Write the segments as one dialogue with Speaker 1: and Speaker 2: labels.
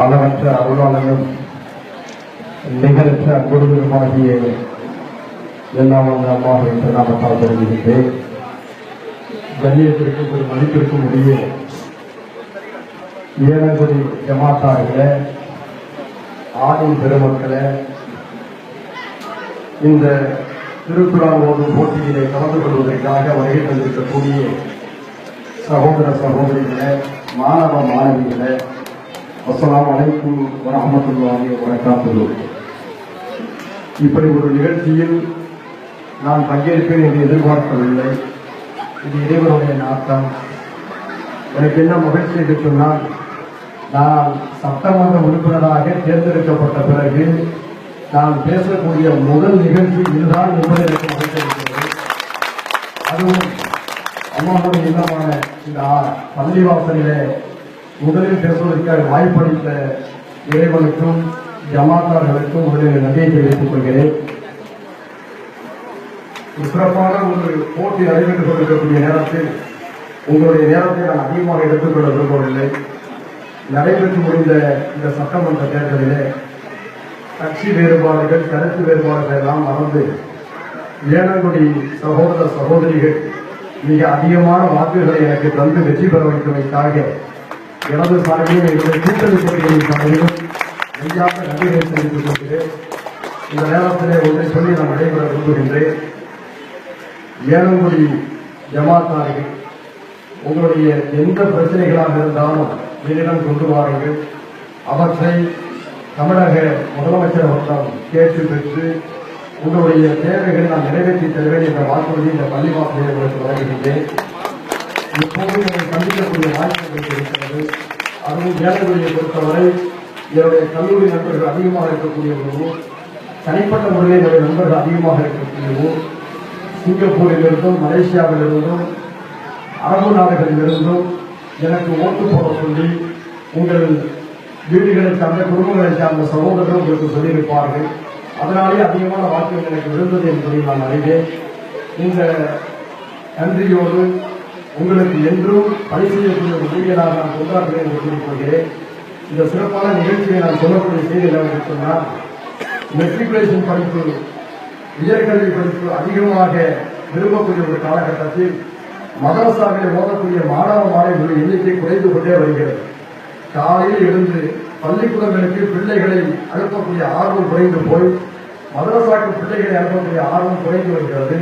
Speaker 1: அளவற்ற அருளாளனும் நிகரற்ற அன்புடனுமாகிய எல்லாம் அந்த அம்மாவை நாமத்தால் தெரிவிக்கின்றேன். கண்ணியத்திற்கும் ஒரு மதிப்பிற்கும் உரிய ஏழங்குடி ஜமாத்தார்களே, ஆணின் பெருமக்களே, இந்த திருக்குறான் ஓதும் போட்டியிலே கலந்து கொள்வதற்காக வருகை தந்திருக்கக்கூடிய சகோதர சகோதரிகளே, மாணவ மாணவிகளே, அஸ்ஸலாமு அலைக்கும் வரஹ்மத்துல்லாஹி வபரகாத்துஹு. இப்படி ஒரு நிகழ்ச்சியில் நான் பங்கேற்பேன் என்று எதிர்பார்க்கவில்லை. இது இறைவனுடைய நாட்டம். எனக்கு என்ன மகிழ்ச்சி என்று சொன்னால், நான் சட்டமன்ற உறுப்பினராக தேர்ந்தெடுக்கப்பட்ட பிறகு நான் பேசக்கூடிய முதல் நிகழ்ச்சி இதுதான் என்பது எனக்கு மகிழ்ச்சி இருக்கிறது. அதுவும் அம்மாவுடைய இல்லமான இந்த பள்ளிவாசலிலே முதலில் பேசுவதற்காக வாய்ப்பளித்த இறைவனுக்கும் ஜமாத்தார்களுக்கும் ஒரு நன்றியை தெரிவித்துக் கொள்கிறேன். சிறப்பான ஒரு போட்டி நடைபெற்றுக் கொண்டிருக்கக்கூடிய நேரத்தில் உங்களுடைய நேரத்தை நான் அதிகமாக எடுத்துக்கொள்ள விரும்பவில்லை. நடைபெற்று முடிந்த இந்த சட்டமன்ற தேர்தலிலே கட்சி வேறுபாடுகள், கருத்து வேறுபாடுகள் எல்லாம் மறந்து ஏழங்குடி சகோதர சகோதரிகள் மிக அதிகமான வாக்குகளை எனக்கு தந்து வெற்றி பெற வைத்தமைக்காக எனது சார்பிலும் என்னுடைய கூட்டணி கட்சிகளின் சார்பிலும் நெஞ்சார்ந்த நன்றிகளை தெரிவித்துக் கொள்கிறேன். இந்த நேரத்திலே ஒன்றை சொல்லி நான் நடைபெற விரும்புகின்றேன். ஏழங்குடி ஜமாத்தார்கள் உங்களுடைய எந்த பிரச்சனைகளாக இருந்தாலும் என்னிடம் கொண்டு வாருங்கள். அவற்றை தமிழக முதலமைச்சர் அவர்களிடம் கேட்டு பெற்று உங்களுடைய தேவைகளை நான் நிறைவேற்றி தருவேன் என்ற வாக்குறுதி இந்த பள்ளிவாசலை உங்களுக்கு வழங்குகின்றேன். இப்போது நீங்கள் சந்திக்கக்கூடிய வாய்ப்புகள் இருக்கிறது. அதுவும் ஏழைகளை பொறுத்தவரை என்னுடைய கல்லூரி நண்பர்கள் அதிகமாக இருக்கக்கூடிய ஒரு ஊர், தனிப்பட்ட முறையில் என்னுடைய நண்பர்கள் அதிகமாக இருக்கக்கூடிய ஊர். சிங்கப்பூரிலிருந்தும் மலேசியாவிலிருந்தும் அரபு நாடுகளிலிருந்தும் எனக்கு ஓட்டு போட சொல்லி உங்கள் வீடுகளை சார்ந்த குடும்பங்களை சார்ந்த சகோதரர்கள் உங்களுக்கு சொல்லியிருப்பார்கள். அதனாலே அதிகமான வாக்குகள் எனக்கு விழுந்தது என்பதை நான் அறிவேன். இந்த நன்றியோடு உங்களுக்கு என்றும் பணி செய்யக்கூடிய ஒரு ஊழியராக நான் கொண்டாடுகிறேன் என்று கூறிக்கொள்கிறேன். இந்த சிறப்பான நிகழ்ச்சியை நான் சொல்லக்கூடிய செய்தி என்னவென்று சொன்னால், மெட்ரிகுலேஷன் படிப்பு, உயர்கல்வி படிப்பு அதிகமாக விரும்பக்கூடிய ஒரு காலகட்டத்தில் மதரசாவிலே ஓதக்கூடிய மாணவ மாணவிகளுடைய எண்ணிக்கை குறைந்து கொண்டே வருகிறது. காலையில் எழுந்து பள்ளிக்கூடங்களுக்கு பிள்ளைகளை அனுப்பக்கூடிய ஆர்வம் குறைந்து போய் மதரசாக்கு பிள்ளைகளை அனுப்பக்கூடிய ஆர்வம் குறைந்து வருகிறது.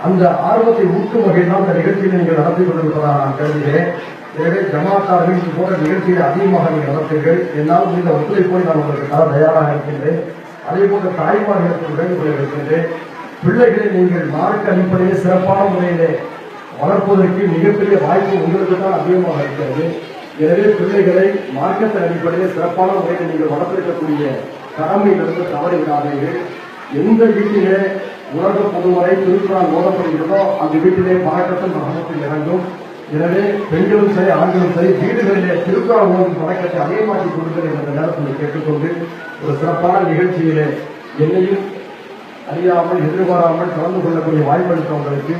Speaker 1: அந்த ஆர்வத்தை ஊட்டும் வகையில் தான் இந்த நிகழ்ச்சியை நீங்கள் நடத்தி கொண்டிருப்பதாக நான் கருதுகிறேன். எனவே ஜமாத்தார்கள் இது போன்ற நிகழ்ச்சியை அதிகமாக நீங்கள் நடத்துங்கள். என்னால் முடிந்த ஒத்துழைப்போடு நான் உங்களுக்கு தர தயாராக இருக்கின்றேன். அதே போன்ற தாய்மார்களுக்கு வேண்டுகோளை வைக்கின்றேன். பிள்ளைகளை நீங்கள் மார்க்க அடிப்படையில் சிறப்பான முறையிலே வளர்ப்பதற்கு மிகப்பெரிய வாய்ப்பு உங்களுக்கு தான் அதிகமாக இருக்கிறது. எனவே பிள்ளைகளை மார்க்கத்தின் அடிப்படையில் சிறப்பான முறையில் நீங்கள் வளர்த்திருக்கக்கூடிய கடமையிலிருந்து தவறிவிடாதீர்கள். எந்த வீட்டிலே உலக பொதுமுறை திருக்குறான் ஓதப்படுகிறதோ அந்த வீட்டிலே பழக்கத்தின் ரகத்தில் இறங்கும். எனவே பெண்களும் சரி ஆண்களும் சரி வீடுகளிலே திருக்குறான் ஓதும் பழக்கத்தை அதிகமாக்கி கொடுங்கள் என்ற நேரத்தில் கேட்டுக்கொண்டு ஒரு சிறப்பான நிகழ்ச்சியிலே என்னையும் அறியாமல் எதிர்பாராமல் கலந்து கொள்ளக்கூடிய வாய்ப்பளித்தவங்களுக்கு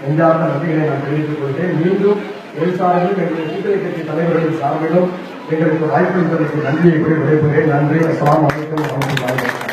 Speaker 1: நெஞ்சார்ந்த நன்றிகளை நான் தெரிவித்துக் கொள்கிறேன். மீண்டும் என் சார்பிலும் எங்களுடைய கூட்டணி கட்சி தலைவர்களின் சார்பிலும் எங்களுக்கு வாய்ப்பளித்ததற்கு நன்றியை கூறி விடைபெறுகிறேன். நன்றி. அஸ்ஸலாமு அலைக்கும் வரஹ்மத்துல்லாஹி வபரகாத்துஹு.